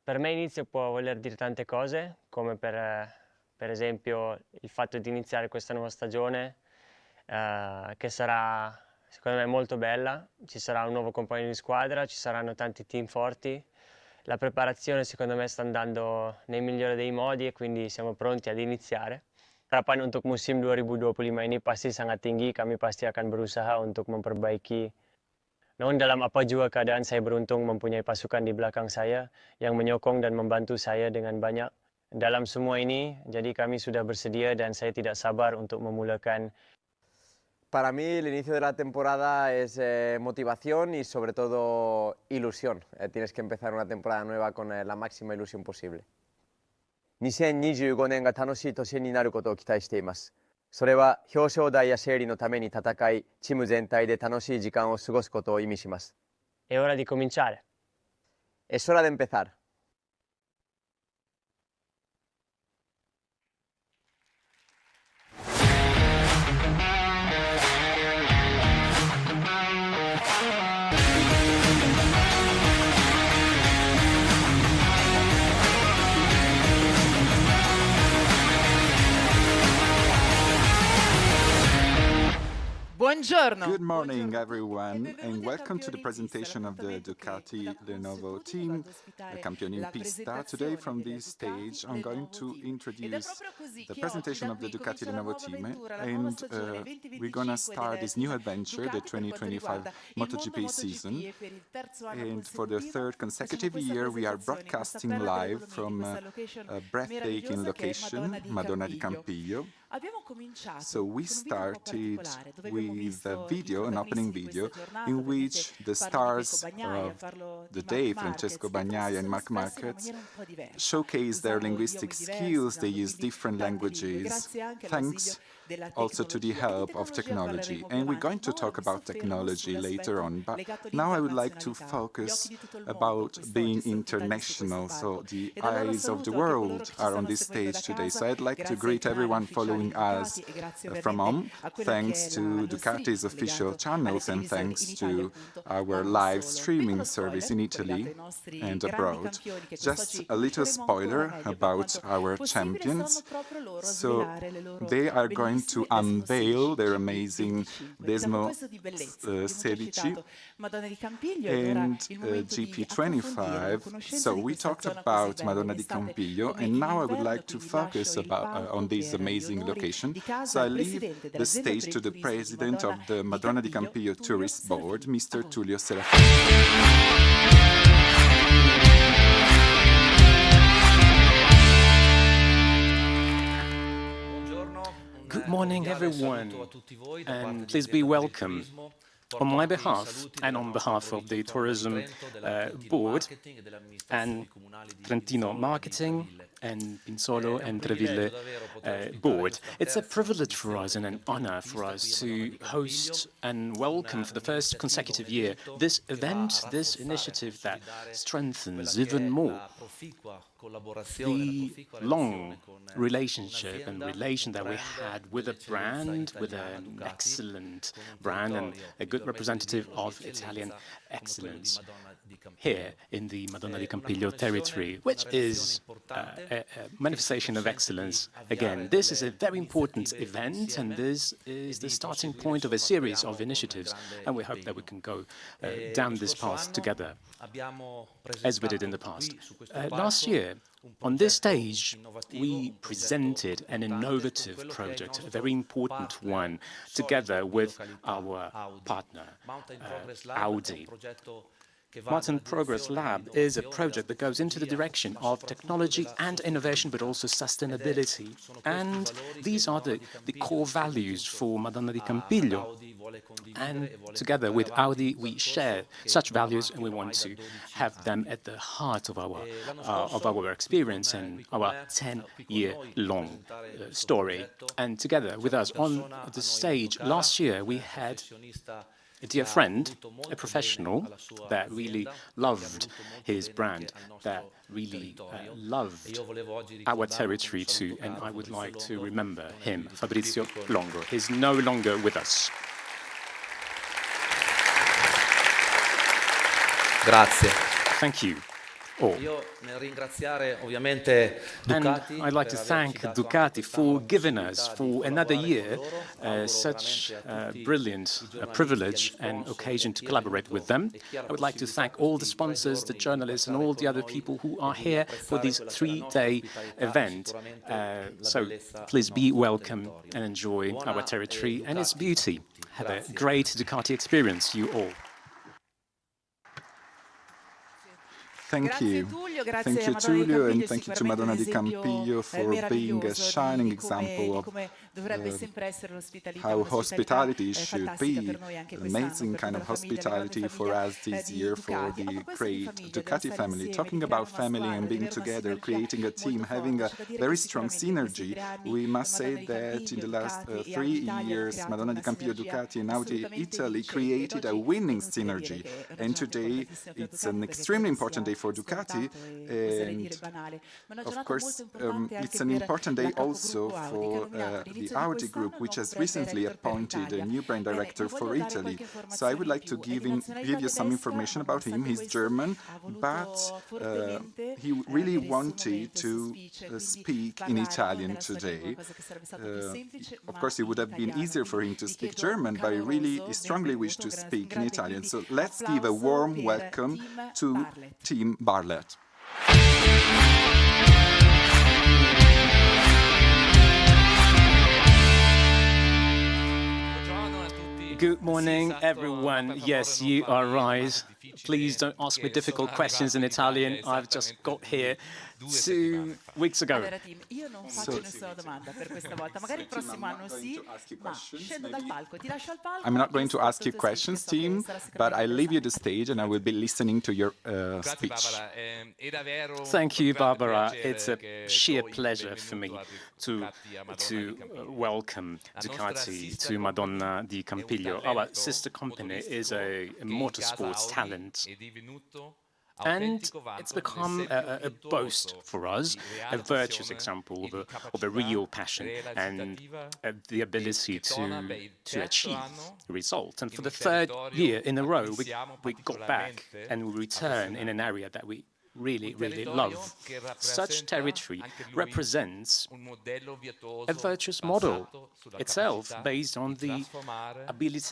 Per me inizio può voler dire tante cose, come per esempio il fatto di iniziare questa nuova stagione, che sarà secondo me molto bella. Ci sarà un nuovo compagno di squadra, ci saranno tanti team forti. La preparazione secondo me sta andando nel migliore dei modi e quindi siamo pronti ad iniziare. Harapan untuk musim 2025 ini pasti sangat tinggi, kami pasti akan berusaha untuk memperbaiki. Namun dalam apa juga keadaan saya beruntung mempunyai pasukan di belakang saya yang menyokong dan membantu saya dengan banyak. Dalam semua ini, jadi kami sudah bersedia dan saya tidak sabar untuk memulakan. Para mí el inicio de la temporada es motivación y sobre todo ilusión. Tienes que empezar una temporada nueva con la máxima ilusión posible. 2025年が楽しい年になることを期待しています。それは表彰台や勝利のために戦い、チーム全体で楽しい時間を過ごすことを意味します。È ora di cominciare. Es hora de empezar. Buongiorno. Good morning, everyone, and welcome to the presentation of the Ducati Lenovo Team Campeón in Pista. Today, from this stage, I'm going to introduce the presentation of the Ducati Lenovo Team, and we're going to start this new adventure, the 2025 MotoGP season. And for the third consecutive year, we are broadcasting live from a breathtaking location, Madonna di Campiglio. So we started with a video, an opening video, in which the stars of the day, Francesco Bagnaia and Marc Márquez, showcase their linguistic skills. They use different languages, thanks also to the help of technology. And we're going to talk about technology later on, but now I would like to focus about being international. So the eyes of the world are on this stage today. So I'd like to greet everyone following us from home, thanks to Ducati's official channels and thanks to our live streaming service in Italy and abroad. Just a little spoiler about our champions. So they are going to unveil their amazing DESMOSEDICI and GP25. So we talked about Madonna di Campiglio, and now I would like to focus on this amazing location. So I leave the stage to the president of the Madonna di Campiglio Tourist Board, Mr. Tullio Serafini. Good morning, everyone, and please be welcome. On my behalf and on behalf of the Tourism Board and Trentino Marketing and Pinsolo and Treville Board, it's a privilege for us and an honor for us to host and welcome for the first consecutive year this event, this initiative that strengthens even more the long relationship and relation that we had with a brand, with an excellent brand and a good representative of Italian excellence here in the Madonna di Campiglio territory, which is a manifestation of excellence. Again, this is a very important event, and this is the starting point of a series of initiatives, and we hope that we can go down this path together, as we did in the past. Last year, on this stage, we presented an innovative project, a very important one, together with our partner, Audi. Mountain Progress Lab is a project that goes into the direction of technology and innovation, but also sustainability. And these are the core values for Madonna di Campiglio. And together with Audi, we share such values, and we want to have them at the heart of our experience and our 10-year-long story. And together with us on the stage last year, we had a dear friend, a professional that really loved his brand, that really loved our territory too, and I would like to remember him, Fabrizio Longo. He's no longer with us. Grazie. Thank you. all. And I'd like to thank Ducati for giving us, for another year, such a brilliant privilege and occasion to collaborate with them. I would like to thank all the sponsors, the journalists, and all the other people who are here for this 3-day event. So please be welcome and enjoy our territory and its beauty. Have a great Ducati experience, you all. Thank you. Thank you, Tullio, and thank you to Madonna di Campiglio for being a shining example of how hospitality should be. Amazing kind of hospitality for us this year, for the great Ducati family. Talking about family and being together, creating a team, having a very strong synergy, we must say that in the last 3 years, Madonna di Campiglio, Ducati and Audi Italy created a winning synergy. And today, it's an extremely important day for Ducati, and of course it's an important day also for the Audi Group, which has recently appointed a new brand director for Italy. So I would like to give you some information about him. He's German, but he really wanted to speak in Italian today. Of course, it would have been easier for him to speak German, but he strongly wished to speak in Italian. So let's give a warm welcome to Team Barlett. Good morning, everyone. Yes, you are right. Please don't ask me difficult questions in Italian. I've just got here 2 weeks ago. I'm not going to ask you questions, team, but I leave you the stage and I will be listening to your speech. Thank you, Barbara. It's a sheer pleasure for me to welcome Ducati to Madonna di Campiglio. Our sister company is a motorsports talent, and it's become a boast for us, a virtuous example of a real passion and the ability to achieve results. And for the 3rd year in a row, we got back and we return in an area that we really, really love. Such territory represents a virtuous model itself based on the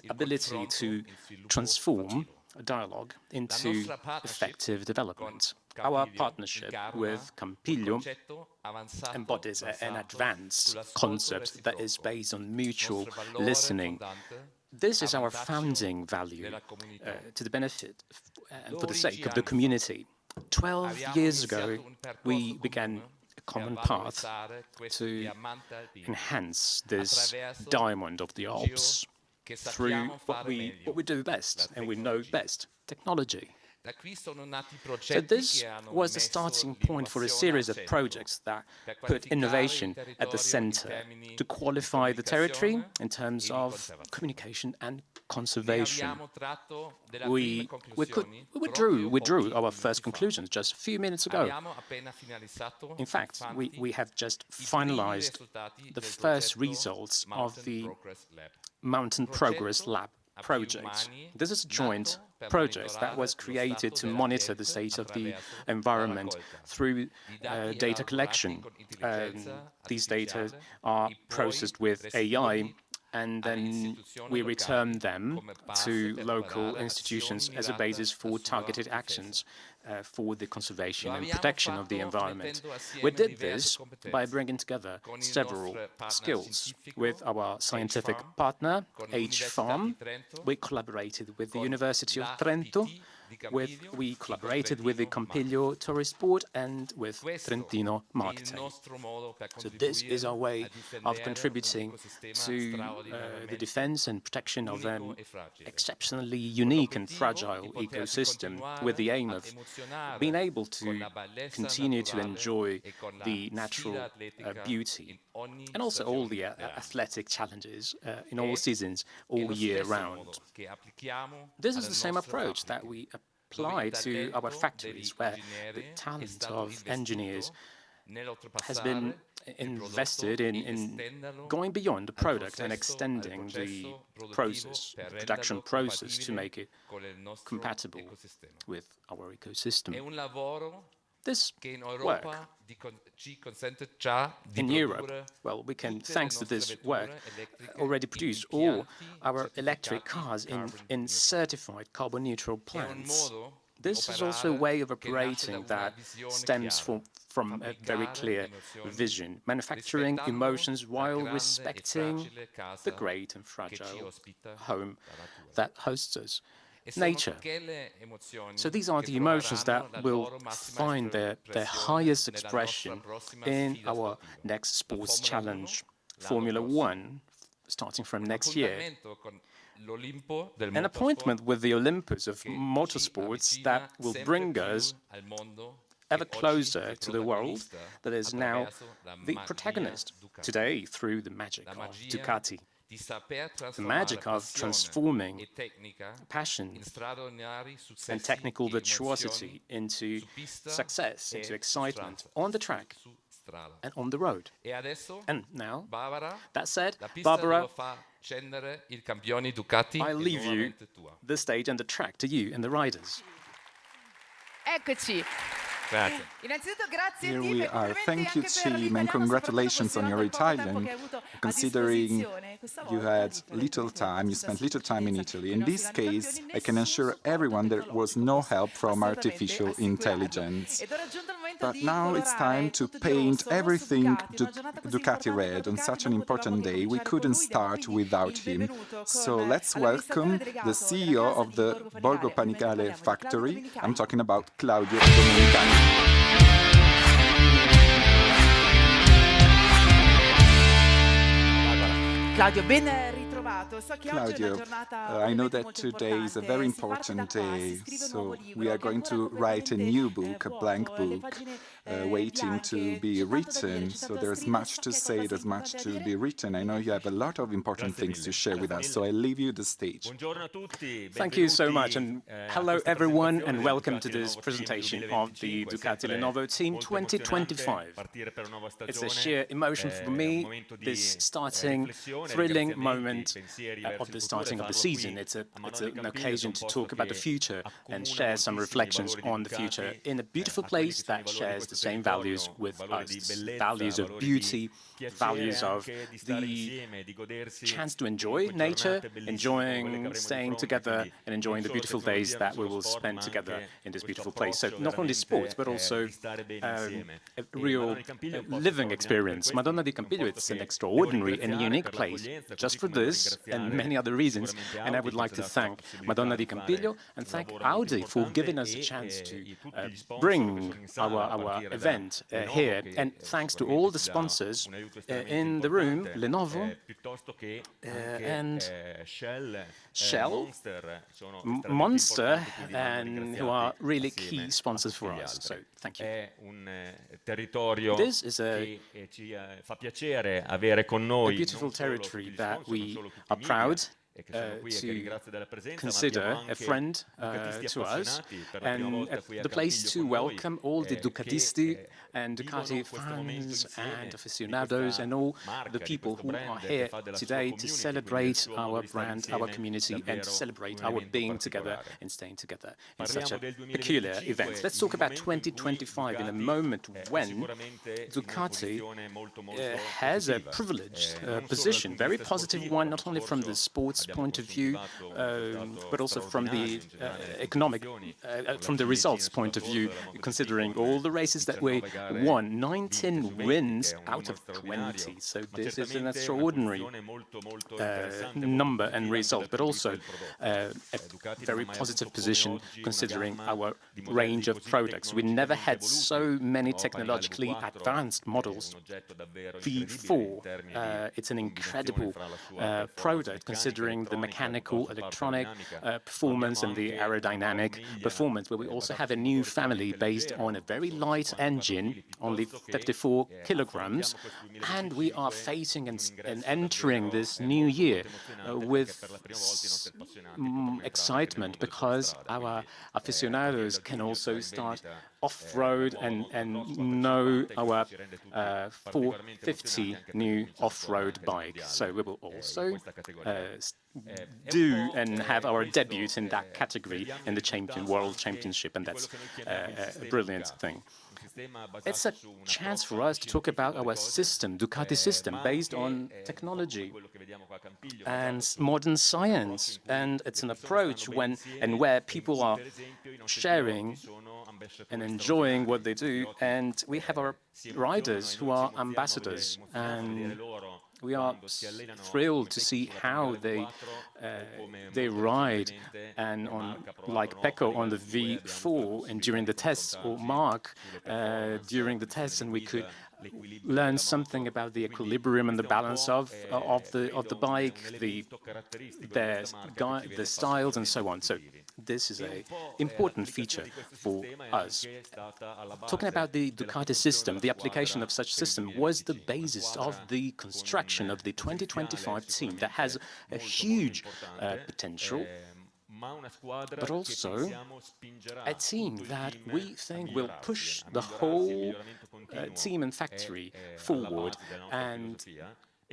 ability to transform a dialogue into effective development. Our partnership with Campiglio embodies an advanced concept that is based on mutual listening. This is our founding value to the benefit and for the sake of the community. 12 years ago, we began a common path to enhance this diamond of the Alps through what we do best and we know best, technology. So this was the starting point for a series of projects that put innovation at the center to qualify the territory in terms of communication and conservation. We withdrew our first conclusions just a few minutes ago. In fact, we have just finalized the first results of the Mountain Progress Lab project. This is a joint project that was created to monitor the state of the environment through data collection. These data are processed with AI, and then we return them to local institutions as a basis for targeted actions for the conservation and protection of the environment. We did this by bringing together several skills. With our scientific partner, H-Farm, we collaborated with the University of Trento, we collaborated with the Campiglio Tourist Board and with Trentino Marketing. So this is our way of contributing to the defense and protection of an exceptionally unique and fragile ecosystem, with the aim of being able to continue to enjoy the natural beauty and also all the athletic challenges in all seasons, all year round. This is the same approach that we apply to our factories, where the talent of engineers has been invested in going beyond the product and extending the process, the production process, to make it compatible with our ecosystem. this work in Europe, well, we can, thanks to this work, already produce all our electric cars in certified carbon-neutral plants. This is also a way of operating that stems from a very clear vision, manufacturing emotions while respecting the great and fragile home that hosts us, nature. So these are the emotions that will find their highest expression in our next sports challenge, Formula One, starting from next year. An appointment with the Olympus of motorsports that will bring us ever closer to the world that is now the protagonist today through the magic of Ducati. The magic of transforming passion and technical virtuosity into success, into excitement on the track and on the road. And now, that said, Barbara, I leave you the stage and the track to you and the riders. Eccoci. Here we are. Thank you, team, and congratulations on your Italian, considering you had little time, you spent little time in Italy. In this case, I can assure everyone there was no help from artificial intelligence. But now it's time to paint everything Ducati red on such an important day. We couldn't start without him. So let's welcome the CEO of the Borgo Panigale factory. I'm talking about Claudio Domenicali. Claudio, ben ritrovato. So che oggi è una Claudio, giornata I know that today is a very important day, so we are going to write a new book, a blank book, waiting to be written. So there's much to say, there's much to be written. I know you have a lot of important things to share with us, so I leave you the stage. Thank you so much, and hello everyone, and welcome to this presentation of the Ducati Lenovo Team 2025. It's a sheer emotion for me, this starting, thrilling moment of the starting of the season. It's an occasion to talk about the future and share some reflections on the future in a beautiful place that shares the same values with us, values of beauty, values of the chance to enjoy nature, enjoying staying together and enjoying the beautiful days that we will spend together in this beautiful place. So not only sports, but also a real living experience. Madonna di Campiglio, it's an extraordinary and unique place just for this and many other reasons. And I would like to thank Madonna di Campiglio and thank Audi for giving us a chance to bring our event here. And thanks to all the sponsors in the room, Lenovo and Shell, Monster, and who are really key sponsors for us. So thank you. This is a beautiful territory that we are proud to consider a friend to us, and the place to welcome all the Ducatisti and Ducati fans and aficionados and all the people who are here today to celebrate our brand, our community, and to celebrate our being together and staying together in such a peculiar event. Let's talk about 2025 in a moment when Ducati has a privileged position, very positive one, not only from the sports point of view, but also from the economic, from the results point of view, considering all the races that we won, 19 wins out of 20. So this is an extraordinary number and result, but also a very positive position considering our range of products. We never had so many technologically advanced models before. It's an incredible product considering the mechanical, electronic performance and the aerodynamic performance, where we also have a new family based on a very light engine, only 54 kilograms, and we are facing and entering this new year with excitement because our aficionados can also start off-road and know our 450 new off-road bike. So we will also do and have our debut in that category in the World Championship, and that's a brilliant thing. It's a chance for us to talk about our system, Ducati system, based on technology and modern science. And it's an approach where people are sharing and enjoying what they do. And we have our riders who are ambassadors. And we are thrilled to see how they ride, and like Pecco on the V4 and during the tests, or Marc during the tests, and we could learn something about the equilibrium and the balance of the bike, the styles, and so on. So this is an important feature for us. Talking about the Ducati system, the application of such system was the basis of the construction of the 2025 team that has a huge potential, but also a team that we think will push the whole team and factory forward and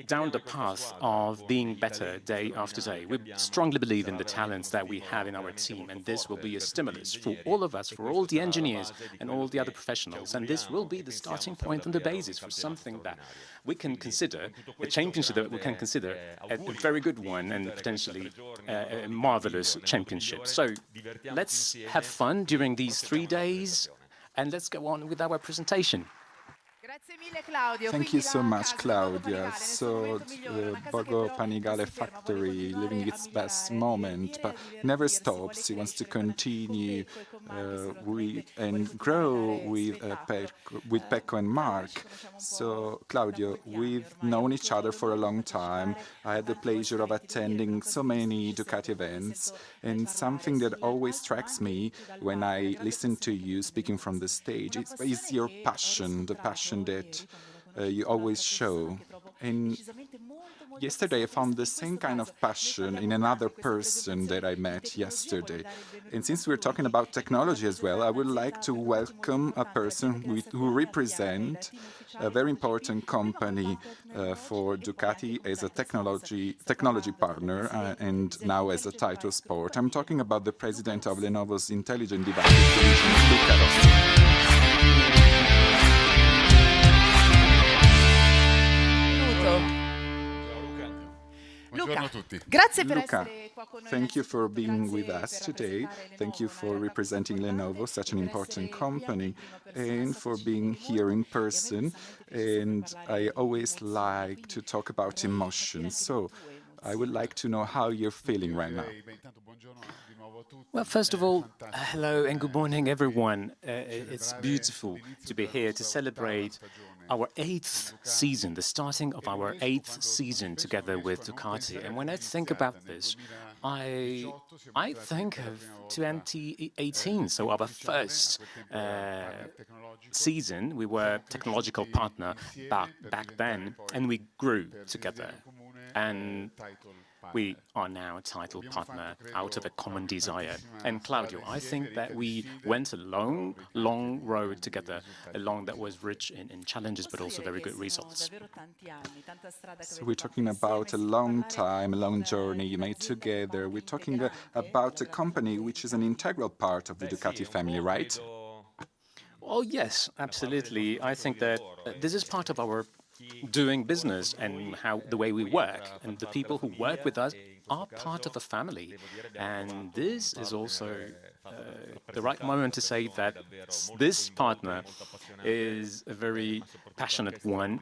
down the path of being better day after day. We strongly believe in the talents that we have in our team, and this will be a stimulus for all of us, for all the engineers and all the other professionals, and this will be the starting point and the basis for something that we can consider, a championship that we can consider a very good one and potentially a marvelous championship. So let's have fun during these 3 days, and let's go on with our presentation. Thank you so much, Claudia. So the Borgo Panigale factory living its best moment, but never stops. It wants to continue and grow with Pecco and Marc. So, Claudio, we've known each other for a long time. I had the pleasure of attending so many Ducati events, and something that always strikes me when I listen to you speaking from the stage is your passion, the passion that you always show. And yesterday I found the same kind of passion in another person that I met yesterday. And since we're talking about technology as well, I would like to welcome a person who represents a very important company for Ducati as a technology partner and now as a title sport. I'm talking about the president of Lenovo's Intelligent Devices division, Luca Rossi. Luca, thank you for being with us today. Thank you for representing Lenovo, such an important company, and for being here in person. And I always like to talk about emotions. So I would like to know how you're feeling right now. Well, first of all, hello and good morning, everyone. It's beautiful to be here to celebrate our 8th season, the starting of our 8th season together with Ducati. And when I think about this, I think of 2018, so our first season. We were technological partner back then, and we grew together. And we are now a title partner out of a common desire. And Claudio, I think that we went a long, long road together, a long that was rich in challenges, but also very good results. So we're talking about a long time, a long journey you made together. We're talking about a company which is an integral part of the Ducati family, right? Oh, yes, absolutely. I think that this is part of our doing business and the way we work, and the people who work with us are part of a family. And this is also the right moment to say that this partner is a very passionate one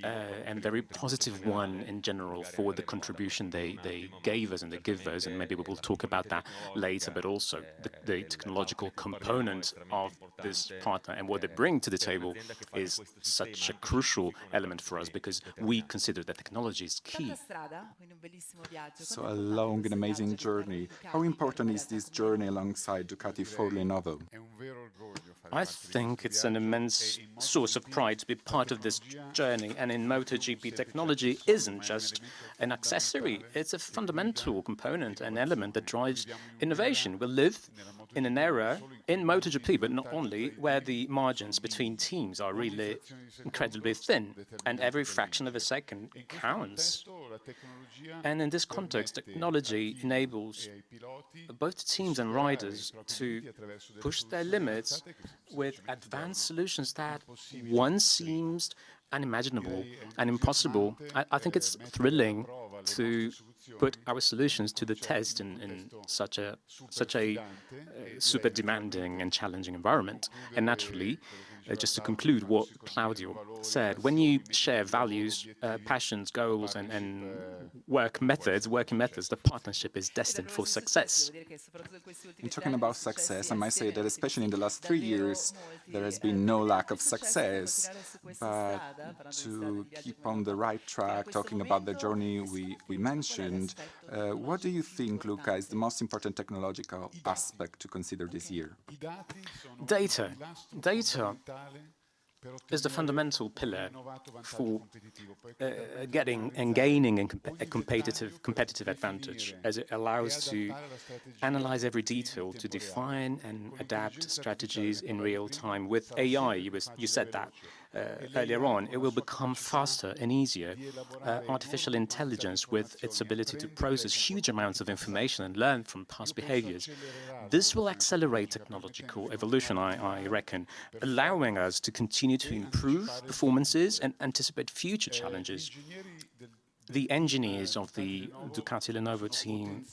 and very positive one in general for the contribution they gave us and they give us, and maybe we will talk about that later, but also the technological component of this partner and what they bring to the table is such a crucial element for us, because we consider that technology is key. So a long and amazing journey. How important is this journey alongside Ducati for Lenovo? I think it's an immense source of pride to be part of this journey, and in MotoGP, technology isn't just an accessory, it's a fundamental component, an element that drives innovation. We live in an era in MotoGP, but not only, where the margins between teams are really incredibly thin, and every fraction of a second counts. And in this context, technology enables both teams and riders to push their limits with advanced solutions that once seemed unimaginable and impossible. I think it's thrilling to put our solutions to the test in such a super demanding and challenging environment. And naturally, just to conclude what Claudio said, when you share values, passions, goals, and working methods, the partnership is destined for success. In talking about success, I might say that especially in the last 3 years, there has been no lack of success. But to keep on the right track, talking about the journey we mentioned, what do you think, Luca, is the most important technological aspect to consider this year? Data. Data is the fundamental pillar for getting and gaining a competitive advantage, as it allows to analyze every detail, to define and adapt strategies in real time. With AI, you said that earlier on, it will become faster and easier. Artificial intelligence, with its ability to process huge amounts of information and learn from past behaviors, this will accelerate technological evolution, I reckon, allowing us to continue to improve performances and anticipate future challenges. The engineers of the Ducati Lenovo team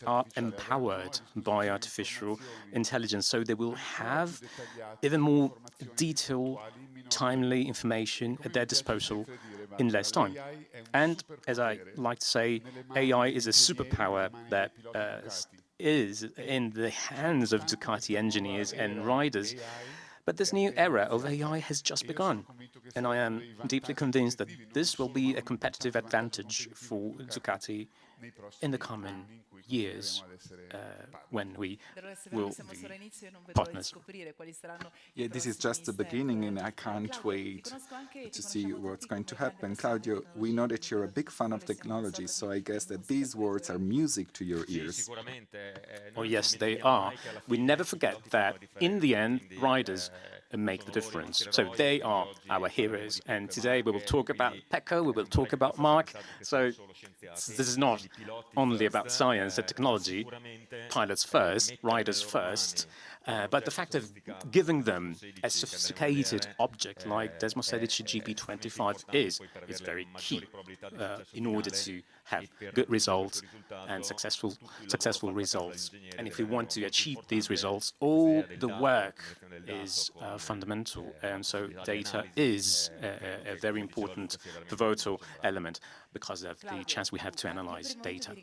are empowered by artificial intelligence, so they will have even more detailed, timely information at their disposal in less time. And as I like to say, AI is a superpower that is in the hands of Ducati engineers and riders. But this new era of AI has just begun, and I am deeply convinced that this will be a competitive advantage for Ducati in the coming years when we will be partners. Yeah, this is just the beginning, and I can't wait to see what's going to happen. Claudio, we know that you're a big fan of technology, so I guess that these words are music to your ears. Oh yes, they are. We never forget that in the end, riders make the difference. So they are our heroes. And today we will talk about Pecco, we will talk about Marc. So this is not only about science and technology, pilots first, riders first, but the fact of giving them a sophisticated object like DESMOSEDICI GP25 is very key in order to have good results and successful results. And if we want to achieve these results, all the work is fundamental. And so data is a very important pivotal element because of the chance we have to analyze data.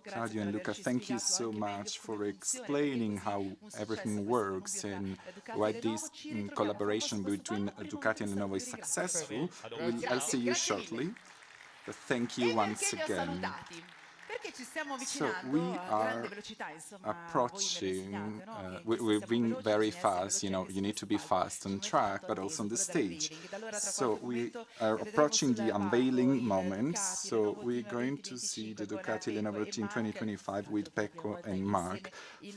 Claudio and Luca, thank you so much for explaining how everything works and why this collaboration between Ducati and Lenovo is successful. I'll see you shortly. But thank you once again. So we are approaching, we've been very fast, you need to be fast on track, but also on the stage. So we are approaching the unveiling moment. So we're going to see the Ducati Lenovo Team 2025 with Pecco and Marc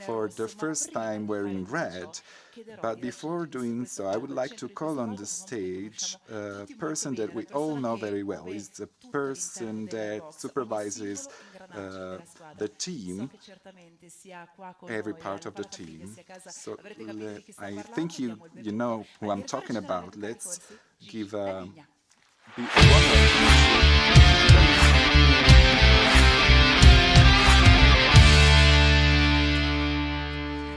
for the first time wearing red. But before doing so, I would like to call on the stage a person that we all know very well. He's the person that supervises the team, every part of the team. So I think you know who I'm talking about. Let's give a big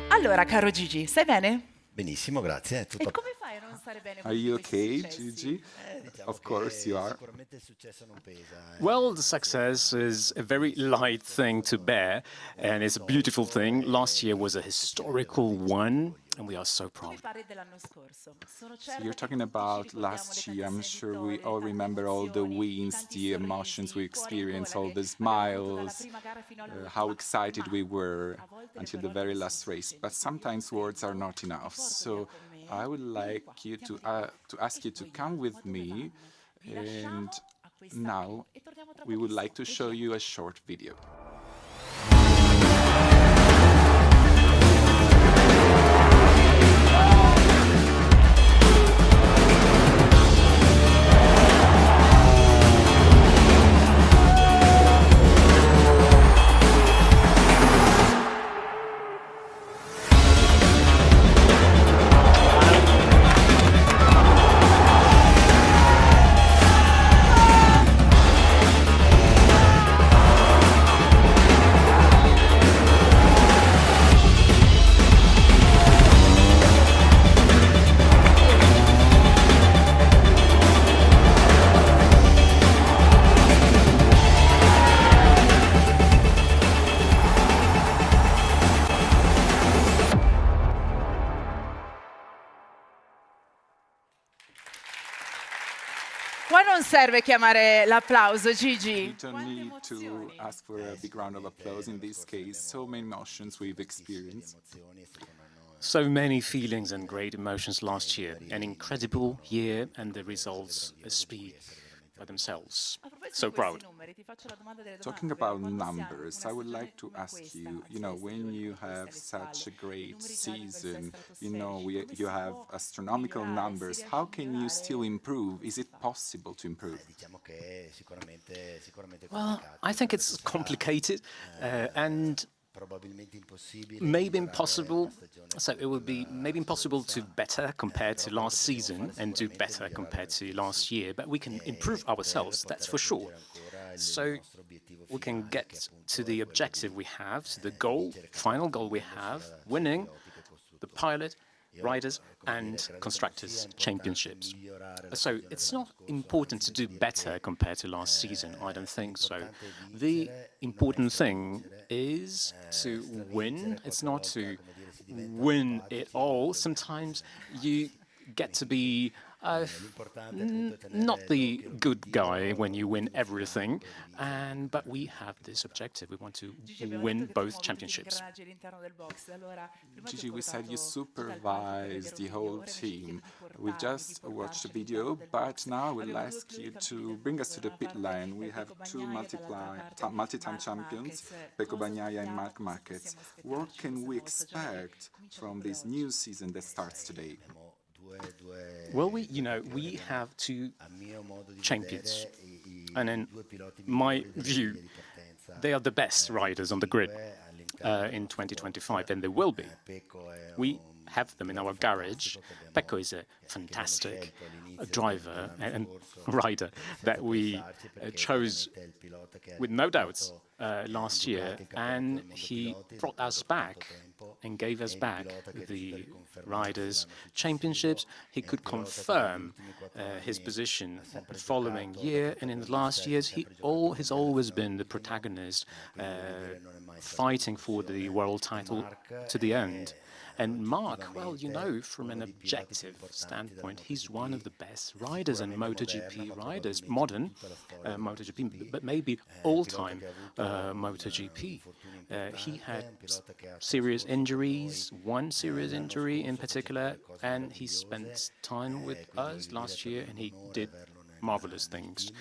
Allora, caro Gigi, stai bene? Benissimo, grazie. E come fai a non stare bene? Are you okay, Gigi? Of course you are. Well, the success is a very light thing to bear, and it's a beautiful thing. Last year was a historical one, and we are so proud. So you're talking about last year. I'm sure we all remember all the wins, the emotions we experienced, all the smiles, how excited we were until the very last race. But sometimes words are not enough. So I would like you to ask you to come with me, and now we would like to show you a short video. qua non serve chiamare l'applauso, Gigi. You don't need to ask for a big round of applause in this case. So many emotions we've experienced. So many feelings and great emotions last year. An incredible year, and the results speak by themselves. So proud. Talking about numbers, I would like to ask you, when you have such a great season, you have astronomical numbers, how can you still improve? Is it possible to improve? Well, I think it's complicated and maybe impossible. So it would be maybe impossible to better compared to last season and do better compared to last year, but we can improve ourselves, that's for sure. So we can get to the objective we have, to the goal, final goal we have, winning the pilot, riders and constructors championships. So it's not important to do better compared to last season, I don't think so. The important thing is to win. It's not to win it all. Sometimes you get to be not the good guy when you win everything, but we have this objective. We want to win both championships. Gigi, we said you supervise the whole team. We just watched the video, but now I will ask you to bring us to the pit lane. We have two multi-time champions, Pecco Bagnaia and Marc Márquez. What can we expect from this new season that starts today? Well, we have two champions, and in my view, they are the best riders on the grid in 2025, and they will be. We have them in our garage. Pecco is a fantastic driver and rider that we chose with no doubts last year, and he brought us back and gave us back the Riders' Championships. He could confirm his position the following year, and in the last years he has always been the protagonist, fighting for the world title to the end. And Marc, well, from an objective standpoint, he's one of the best riders and MotoGP riders, modern MotoGP, but maybe all-time MotoGP. He had serious injuries, one serious injury in particular, and he spent time with us last year, and he did marvelous things.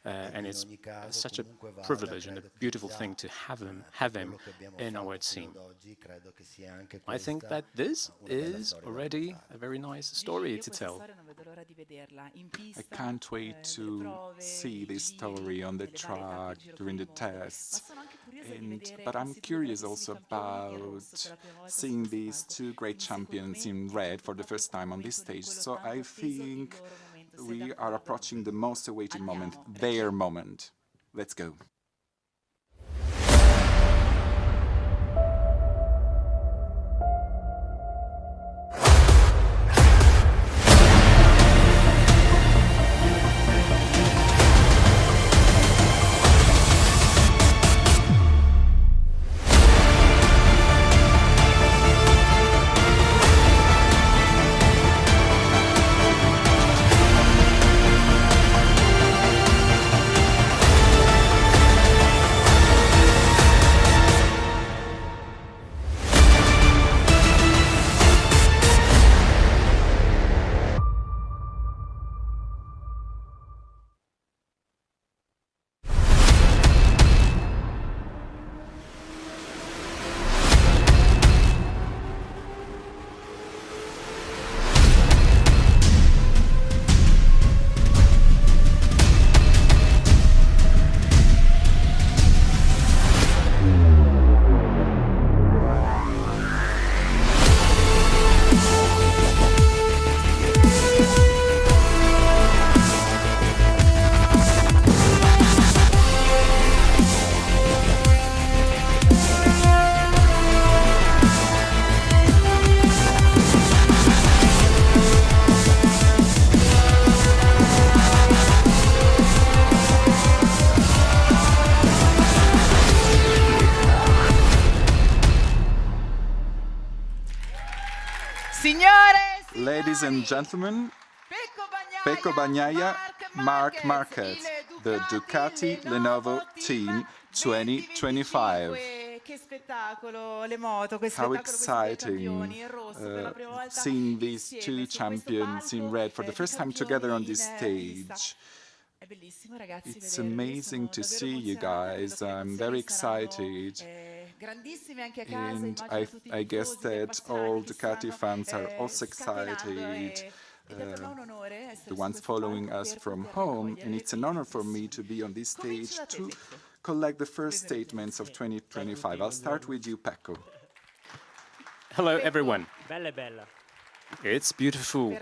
And it's such a privilege and a beautiful thing to have him in our team. I think that this is already a very nice story to tell. I can't wait to see this story on the track during the tests. But I'm curious also about seeing these two great champions in red for the first time on this stage. So I think we are approaching the most awaited moment, their moment. Let's go. Signore, Ladies and gentlemen, Pecco Bagnaia Marc Márquez, the Ducati Lenovo Team 2025. How exciting seeing these two champions in red for the first time together on this stage. It's amazing to see you guys. I'm very excited. And I guess that all Ducati fans are also excited. The ones following us from home, and it's an honor for me to be on this stage to collect the first statements of 2025. I'll start with you, Pecco. Hello, everyone. Bella bella. It's beautiful.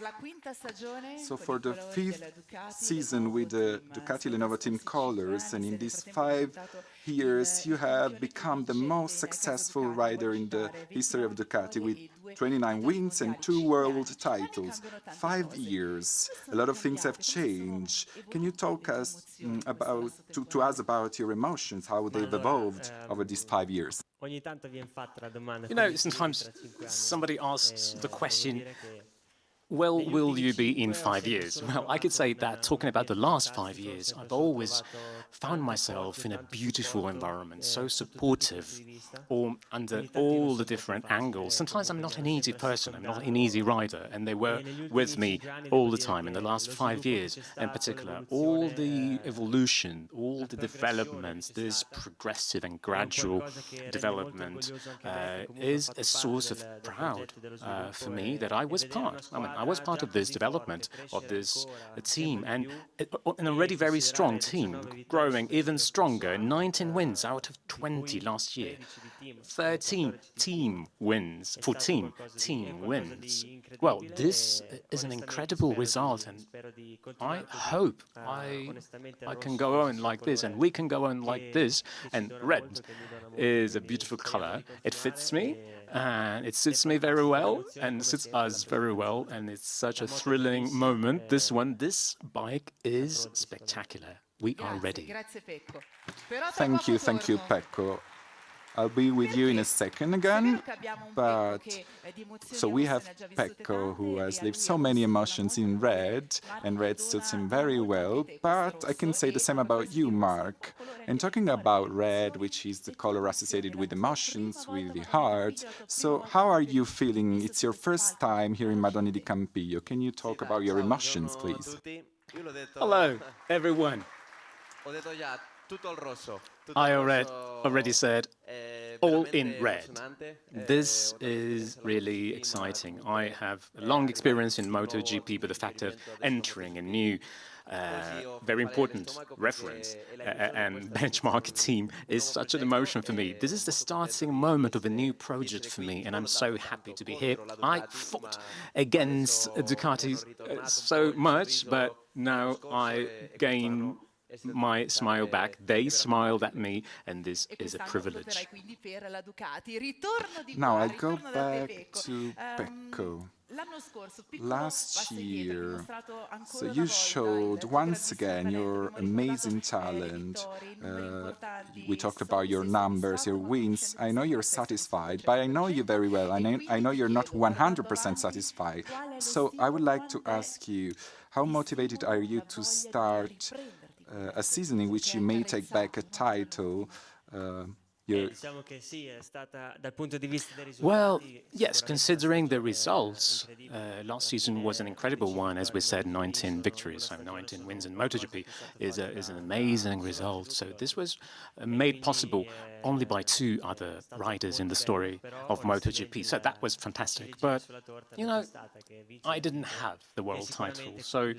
So for the 5th season with the Ducati Lenovo Team colors, and in these 5 years you have become the most successful rider in the history of Ducati with 29 wins and 2 world titles. 5 years. A lot of things have changed. Can you talk us to us about your emotions, how they've evolved over these 5 years? You know, sometimes somebody asks the question, well, will you be in 5 years? Well, I could say that talking about the last 5 years, I've always found myself in a beautiful environment, so supportive, or under all the different angles. Sometimes I'm not an easy person, I'm not an easy rider, and they were with me all the time in the last 5 years in particular. All the evolution, all the developments, this progressive and gradual development is a source of pride for me that I was part. I was part of this development of this team, and an already very strong team, growing even stronger. 19 wins out of 20 last year, 13 team wins, 14 team wins. Well, this is an incredible result, and I hope I can go on like this, and we can go on like this. And red is a beautiful color. It fits me. And it suits me very well, and suits us very well, and it's such a thrilling moment. This bike is spectacular. We are ready. Thank you, Pecco. I'll be with you in a second again, but so we have Pecco, who has lived so many emotions in red, and red suits him very well, but I can say the same about you, Marc. And talking about red, which is the color associated with emotions, with the heart, so how are you feeling? It's your first time here in Madonna di Campiglio. Can you talk about your emotions, please? Hello, everyone. I already said all in red. This is really exciting. I have a long experience in MotoGP, but the fact of entering a new, very important reference and benchmark team is such an emotion for me. This is the starting moment of a new project for me, and I'm so happy to be here. I fought against Ducati so much, but now I gain my smile back. They smiled at me, and this is a privilege. Now I go back to Pecco. Last year, so you showed once again your amazing talent. We talked about your numbers, your wins. I know you're satisfied, but I know you very well. I know you're not 100% satisfied. So I would like to ask you, how motivated are you to start a season in which you may take back a title? Well, yes, considering the results, last season was an incredible one. As we said, 19 victories, so 19 wins in MotoGP is an amazing result. So this was made possible only by 2 other riders in the story of MotoGP. So that was fantastic. But, you know, I didn't have the world title. So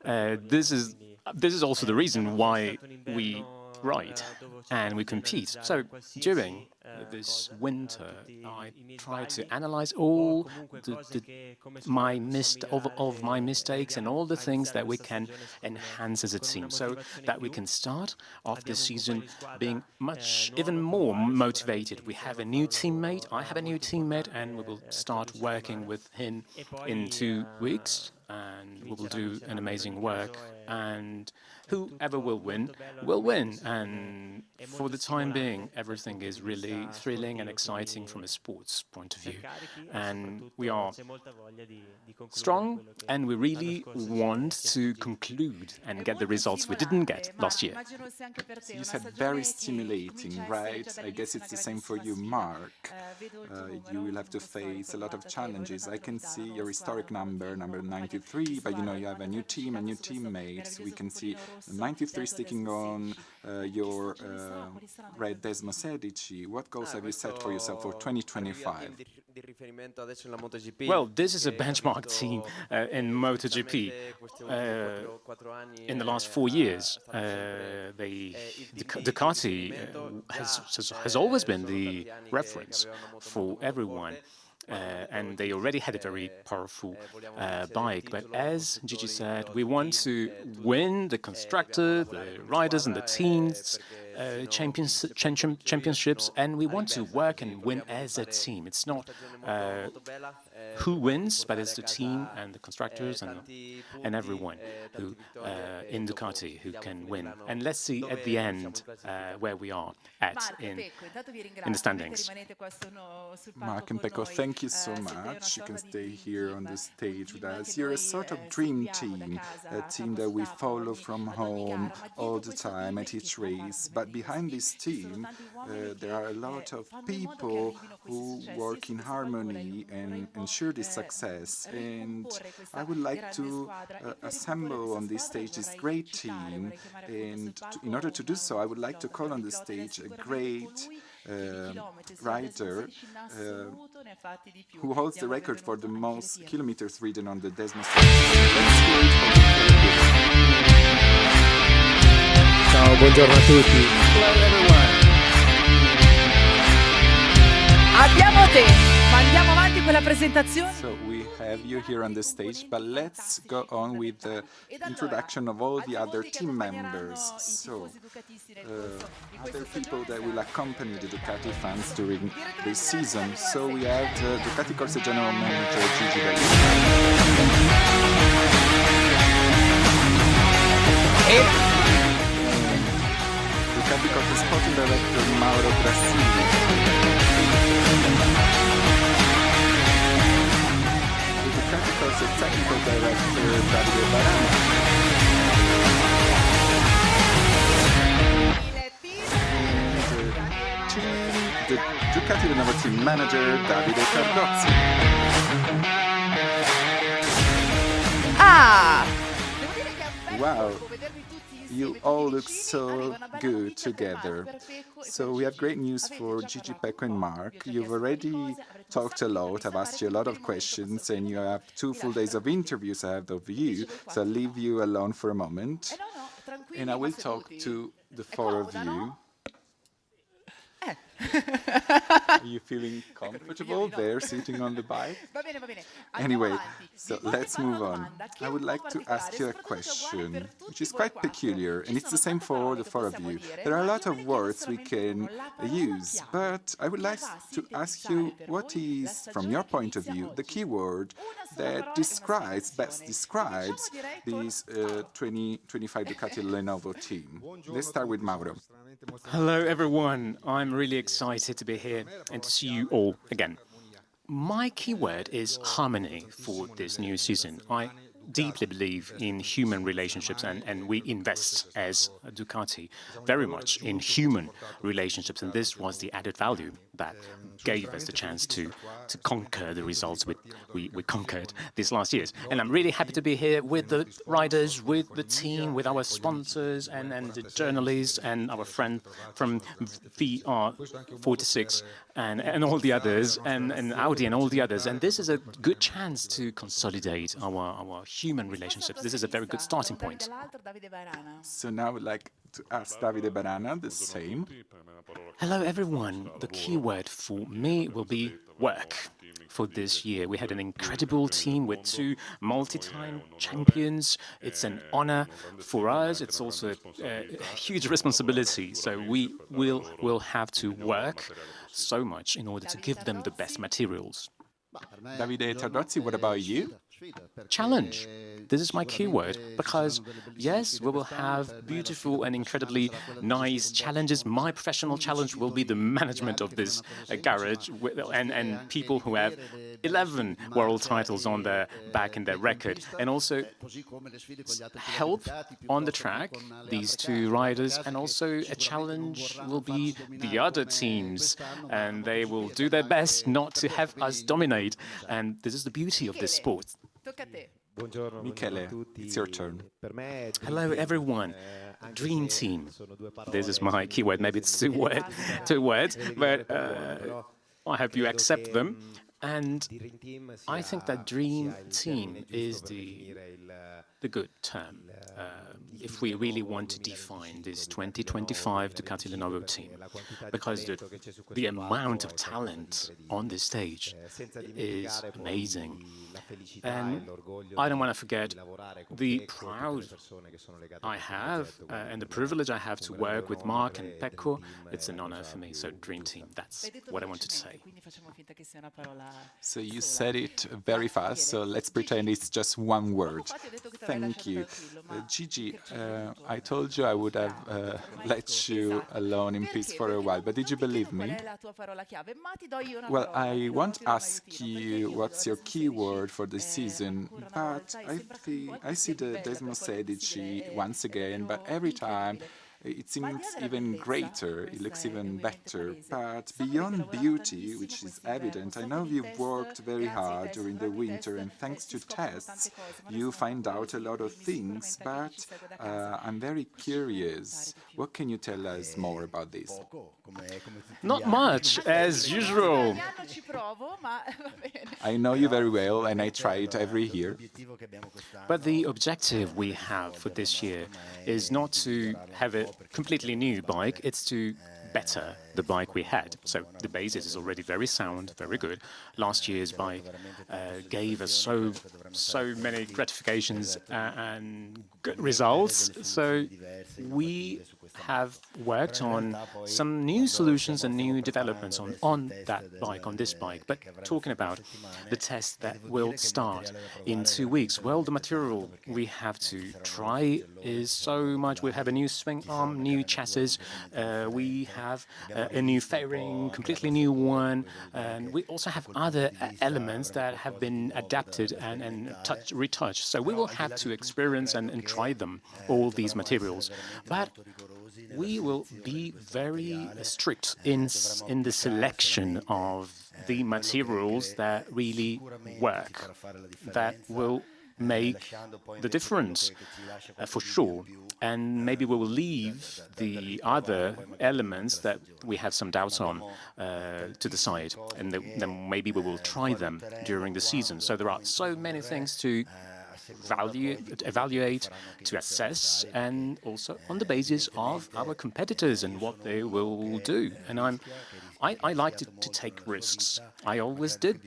this is also the reason why we ride and we compete. So during this winter, I tried to analyze all my mistakes and all the things that we can enhance as a team, so that we can start off the season being even more motivated. We have a new teammate, I have a new teammate, and we will start working with him in 2 weeks. and we will do an amazing work, and whoever will win, will win. And for the time being, everything is really thrilling and exciting from a sports point of view. And we are strong, and we really want to conclude and get the results we didn't get last year. So you said very stimulating, right? I guess it's the same for you, Marc. You will have to face a lot of challenges. I can see your historic number 93, but you know you have a new team and new teammates. We can see 93 sticking on your red DESMOSEDICI. What goals have you set for yourself for 2025? Well, this is a benchmark team in MotoGP. In the last 4 years, Ducati has always been the reference for everyone. And they already had a very powerful bike. But as Gigi said, we want to win the constructor, the riders and the teams, championships, and we want to work and win as a team. It's not who wins, but it's the team and the constructors and everyone who in Ducati who can win. And let's see at the end where we are at in the standings. Marc and Pecco, thank you so much. You can stay here on the stage with us. You're a sort of dream team, a team that we follow from home all the time at each race. But behind this team, there are a lot of people who work in harmony and ensure this success. And I would like to assemble on this stage this great team. And in order to do so, I would like to call on the stage a great rider who holds the record for the most kilometers ridden on the DESMOSEDICI. Ciao, buongiorno a tutti. Hello everyone. Abbiamo te, ma andiamo avanti con la presentazione. So we have you here on the stage, but let's go on with the introduction of all the other team members. So, other people that will accompany the Ducati fans during this season. So we have the Ducati Corse General Manager Gigi Ducati Corse Sporting Director Mauro Grassini. Ducati Corse Technical Director Davide Barana. The Ducati Lenovo Team Manager Davide Cardozzi. Wow, you all look so good together. So we have great news for Gigi, Pecco and Marc. You've already talked a lot, I've asked you a lot of questions, and you have 2 full days of interviews ahead of you, so I'll leave you alone for a moment. And I will talk to the 4 of you. Are you feeling comfortable there, sitting on the bike? Anyway, so let's move on. I would like to ask you a question, which is quite peculiar, and it's the same for the 4 of you. There are a lot of words we can use, but I would like to ask you what is, from your point of view, the key word that best describes this 2025 Ducati Lenovo team. Let's start with Mauro. Hello everyone, I'm really excited to be here and to see you all again. My keyword is harmony for this new season. I deeply believe in human relationships, and we invest as Ducati very much in human relationships, and this was the added value that gave us the chance to conquer the results we conquered these last years. And I'm really happy to be here with the riders, with the team, with our sponsors and the journalists and our friend from VR46 and all the others, and Audi and all the others. And this is a good chance to consolidate our human relationships. This is a very good starting point. So now I would like to ask Davide Barana the same. Hello everyone. The key word for me will be work. For this year, we had an incredible team with 2 multi-time champions. It's an honor for us. It's also a huge responsibility. So we will have to work so much in order to give them the best materials. Davide Cardozzi, what about you? challenge. This is my keyword, because yes, we will have beautiful and incredibly nice challenges. My professional challenge will be the management of this garage and people who have 11 world titles on their back in their record, and also help on the track these two riders. And also a challenge will be the other teams, and they will do their best not to have us dominate. And this is the beauty of this sport. Michele, it's your turn. Hello, everyone. Dream team. This is my keyword. Maybe it's two words, but I hope you accept them. And I think that dream team is the good term if we really want to define this 2025 Ducati Lenovo team, because the amount of talent on this stage is amazing. And I don't want to forget the pride I have and the privilege I have to work with Marc and Pecco. It's an honor for me. So dream team, that's what I wanted to say. So you said it very fast, so let's pretend it's just one word. Thank you. Gigi, I told you I would have let you alone in peace for a while, but did you believe me? Well, I won't ask you what's your keyword for the season, but I see the DESMOSEDICI once again, but every time it seems even greater, it looks even better. But beyond beauty, which is evident, I know you've worked very hard during the winter, and thanks to tests, you find out a lot of things, but I'm very curious. What can you tell us more about this? Not much, as usual. I know you very well, and I try it every year. But the objective we have for this year is not to have a completely new bike, it's to better the bike we had. So the basis is already very sound, very good. Last year's bike gave us so many gratifications and good results. So we have worked on some new solutions and new developments on that bike, on this bike. But talking about the test that will start in 2 weeks, well, the material we have to try is so much. We have a new swing arm, new chassis, we have a new fairing, completely new one, and we also have other elements that have been adapted and retouched. So we will have to experience and try them, all these materials. But we will be very strict in the selection of the materials that really work, that will make the difference for sure. And maybe we will leave the other elements that we have some doubts on to the side, and then maybe we will try them during the season. So there are so many things to evaluate, to assess, and also on the basis of our competitors and what they will do. And I like to take risks. I always did.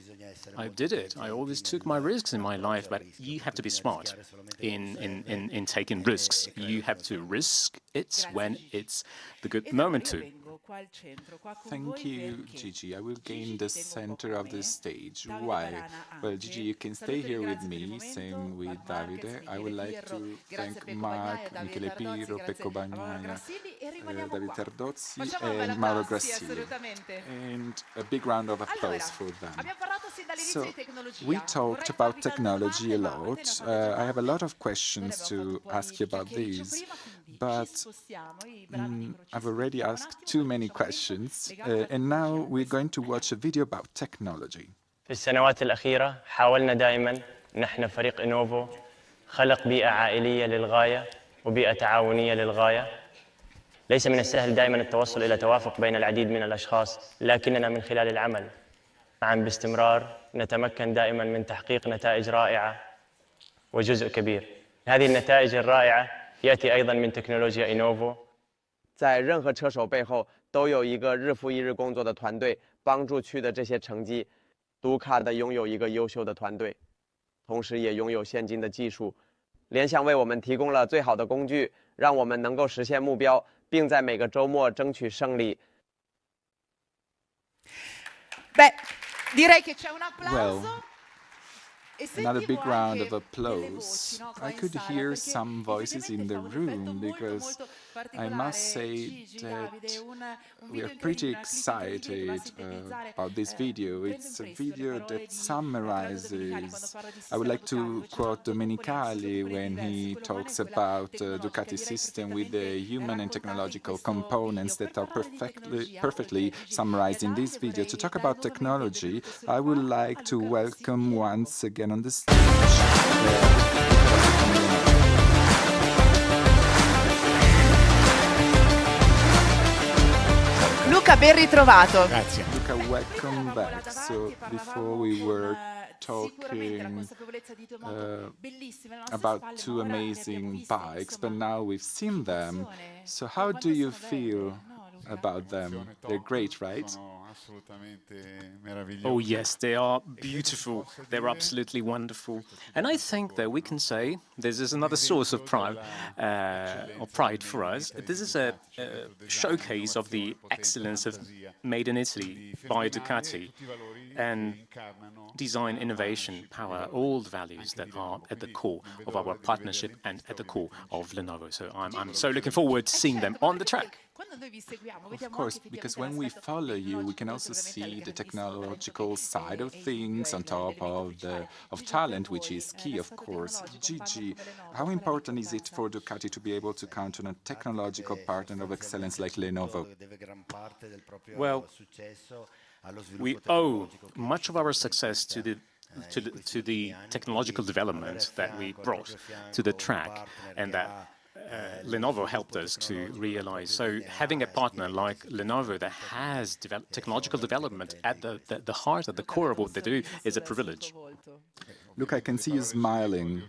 I did it. I always took my risks in my life, but you have to be smart in taking risks. You have to risk it when it's the good moment to. Thank you, Gigi. I will gain the center of the stage. Why? Well, Gigi, you can stay here with me, same with Davide. I would like to thank Marc, Michele Piro, Pecco Bagnaia, Davide Tardozzi, and Mauro Grassini. And a big round of applause for them. So, we talked about technology a lot. I have a lot of questions to ask you about these, but I've already asked too many questions, and now we're going to watch a video about technology. في السنوات الأخيرة حاولنا دائما نحن فريق إنوفو خلق بيئة عائلية للغاية وبيئة تعاونية للغاية. ليس من السهل دائما التوصل إلى توافق بين العديد من الأشخاص، لكننا من خلال العمل معا باستمرار نتمكن دائما من تحقيق نتائج رائعة وجزء كبير. هذه النتائج الرائعة يأتي أيضا من تكنولوجيا إنوفو. 在任何车手背后都有一个日复一日工作的团队，帮助去的这些成绩。杜卡的拥有一个优秀的团队，同时也拥有先进的技术。联想为我们提供了最好的工具，让我们能够实现目标，并在每个周末争取胜利。Beh, direi che c'è un applauso. Another big round of applause. I could hear some voices in the room because I must say that we are pretty excited about this video. It's a video that summarizes. I would like to quote Domenicali when he talks about Ducati system with the human and technological components that are perfectly summarized in this video. To talk about technology, I would like to welcome once again on the stage Luca, ben ritrovato. Grazie. Luca, welcome back. So before we were talking about two amazing bikes, but now we've seen them. So how do you feel about them? They're great, right? Oh yes, they are beautiful. They're absolutely wonderful. And I think that we can say this is another source of pride for us. This is a showcase of the excellence of Made in Italy by Ducati, and design, innovation, power, all the values that are at the core of our partnership and at the core of Lenovo. So I'm so looking forward to seeing them on the track. Of course, because when we follow you, we can also see the technological side of things on top of talent, which is key, of course. Gigi, how important is it for Ducati to be able to count on a technological partner of excellence like Lenovo? Well, we owe much of our success to the technological development that we brought to the track, and that Lenovo helped us to realize. So having a partner like Lenovo that has technological development at the heart, at the core of what they do, is a privilege. Look, I can see you smiling.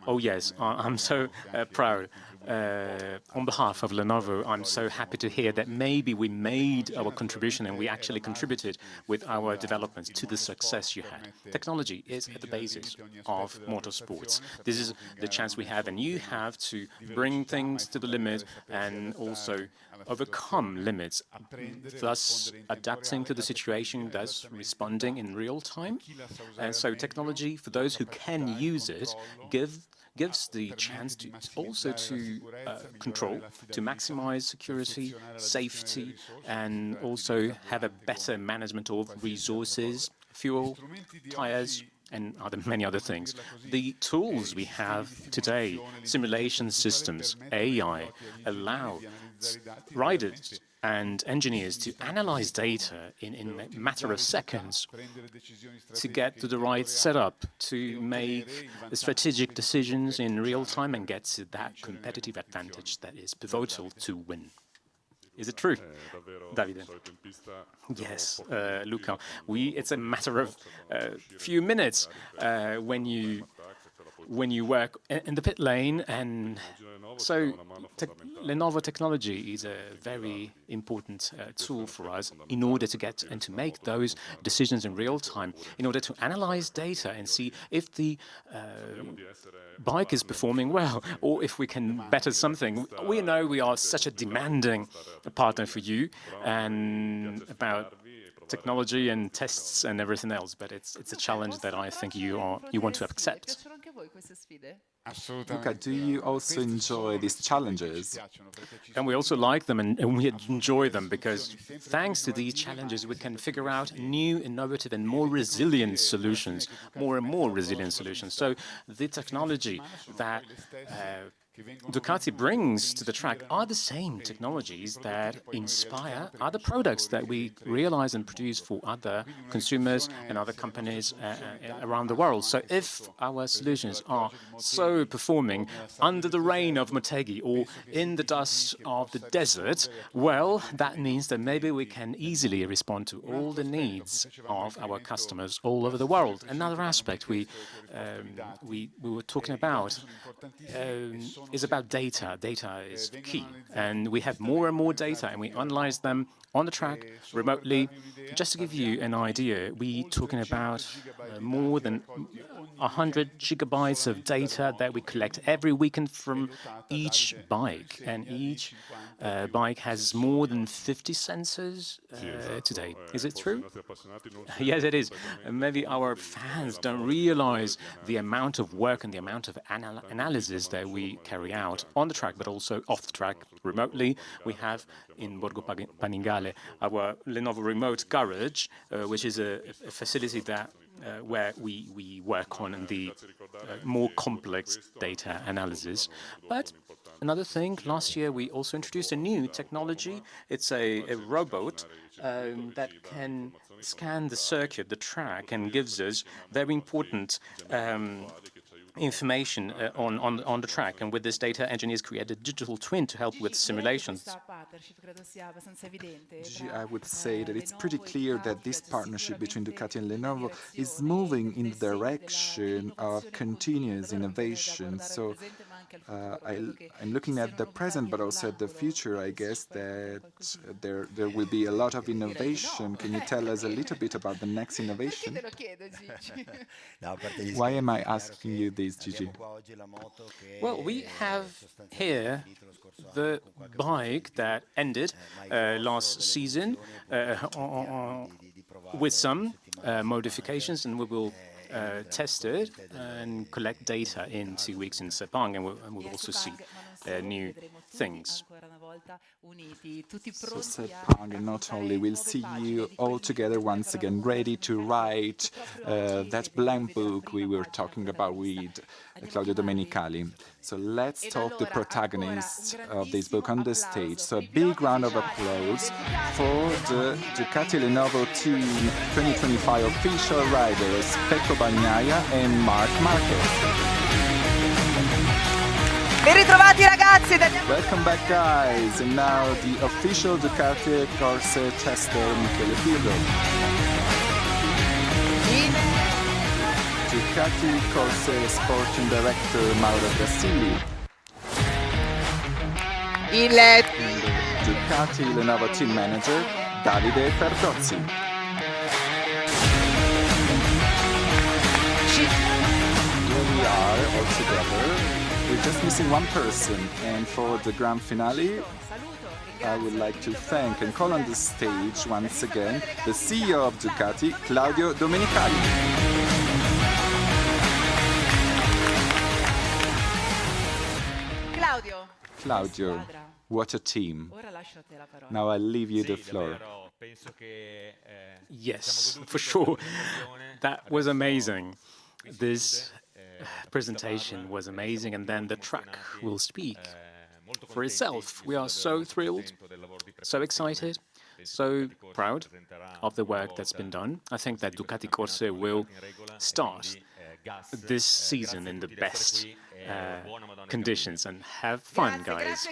Oh yes, I'm so proud. On behalf of Lenovo, I'm so happy to hear that maybe we made our contribution and we actually contributed with our developments to the success you had. Technology is at the basis of motorsports. This is the chance we have, and you have to bring things to the limit and also overcome limits, thus adapting to the situation, thus responding in real time. And so technology, for those who can use it, gives the chance to also to control, to maximize security, safety, and also have a better management of resources, fuel, tires, and many other things. The tools we have today, simulation systems, AI, allow riders and engineers to analyze data in a matter of seconds, to get to the right setup, to make strategic decisions in real time and get to that competitive advantage that is pivotal to win. Is it true, Davide? Yes, Luca. It's a matter of few minutes when you work in the pit lane, and so Lenovo technology is a very important tool for us in order to get and to make those decisions in real time, in order to analyze data and see if the bike is performing well, or if we can better something. We know we are such a demanding partner for you, and about technology and tests and everything else, but it's a challenge that I think you want to accept. Luca, do you also enjoy these challenges? And we also like them, and we enjoy them, because thanks to these challenges we can figure out new, innovative and more resilient solutions, more and more resilient solutions. So the technology that Ducati brings to the track are the same technologies that inspire other products that we realize and produce for other consumers and other companies around the world. So if our solutions are so performing under the rain of Motegi or in the dust of the desert, well, that means that maybe we can easily respond to all the needs of our customers all over the world. Another aspect we were talking about is about data. Data is key, and we have more and more data, and we analyze them on the track, remotely. Just to give you an idea, we're talking about more than 100 gigabytes of data that we collect every weekend from each bike, and each bike has more than 50 sensors today. Is it true? Yes, it is. Maybe our fans don't realize the amount of work and the amount of analysis that we carry out on the track, but also off the track, remotely. We have in Borgo Panigale our Lenovo Remote Garage, which is a facility that where we work on the more complex data analysis. But another thing, last year we also introduced a new technology. It's a robot that can scan the circuit, the track, and gives us very important information on the track. And with this data, engineers created a digital twin to help with simulations. I would say that it's pretty clear that this partnership between Ducati and Lenovo is moving in the direction of continuous innovation. So I'm looking at the present, but also at the future. I guess that there will be a lot of innovation. Can you tell us a little bit about the next innovation? Why am I asking you this, Gigi? Well, we have here the bike that ended last season with some modifications, and we will test it and collect data in 2 weeks in Sepang, and we'll also see new things. So Sepang, and not only, we'll see you all together once again, ready to write that blank book we were talking about with Claudio Domenicali. So let's talk the protagonists of this book on the stage. So a big round of applause for the Ducati Lenovo Team 2025 official riders, Pecco Bagnaia and Marc Márquez. Ben ritrovati ragazzi! Welcome back, guys, and now the official Ducati Corse tester Michele Pirro. Ducati Corse Sporting Director Mauro Grassili. Il Ducati Lenovo Team Manager Davide Ferdozzi. Here we are all together. We're just missing one person, and for the grand finale, I would like to thank and call on the stage once again the CEO of Ducati, Claudio Domenicali. Claudio, what a team. Now I'll leave you the floor. Yes, for sure. That was amazing. This presentation was amazing, and then the track will speak for itself. We are so thrilled, so excited, so proud of the work that's been done. I think that Ducati Corse will start this season in the best conditions, and have fun, guys.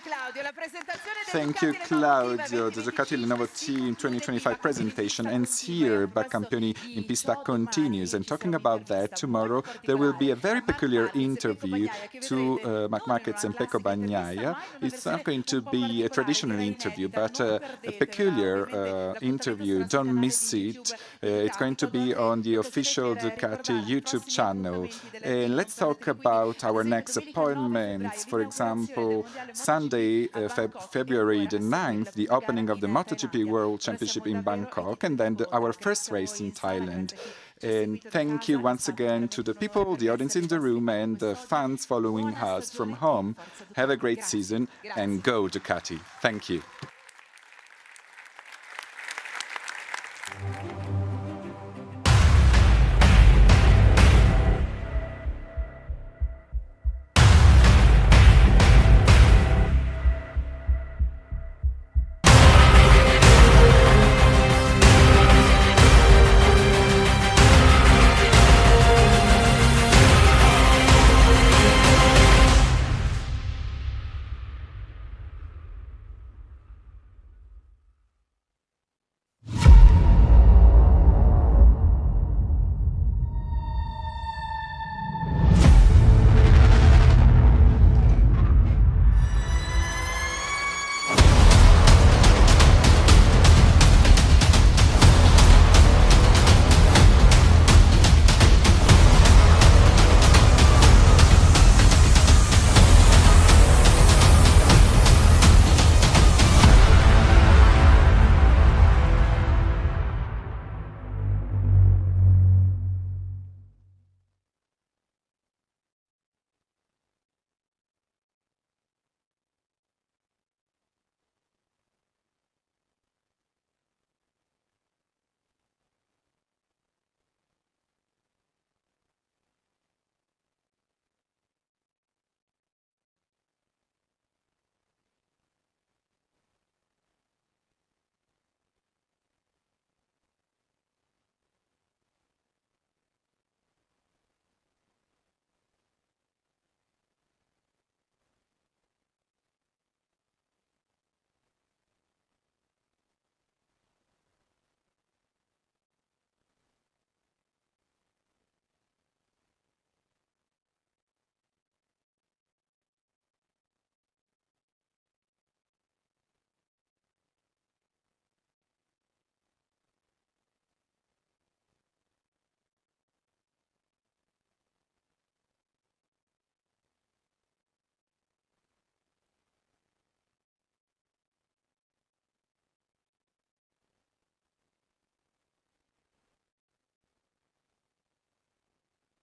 Thank you, Claudio. The Ducati Lenovo Team 2025 presentation ends here, but Campioni in Pista continues. And talking about that, tomorrow there will be a very peculiar interview to Marc Márquez and Pecco Bagnaia. It's not going to be a traditional interview, but a peculiar interview. Don't miss it. It's going to be on the official Ducati YouTube channel. And let's talk about our next appointments. For example, Sunday, February the 9th, the opening of the MotoGP World Championship in Bangkok, and then our first race in Thailand. And thank you once again to the people, the audience in the room, and the fans following us from home. Have a great season, and go Ducati. Thank you.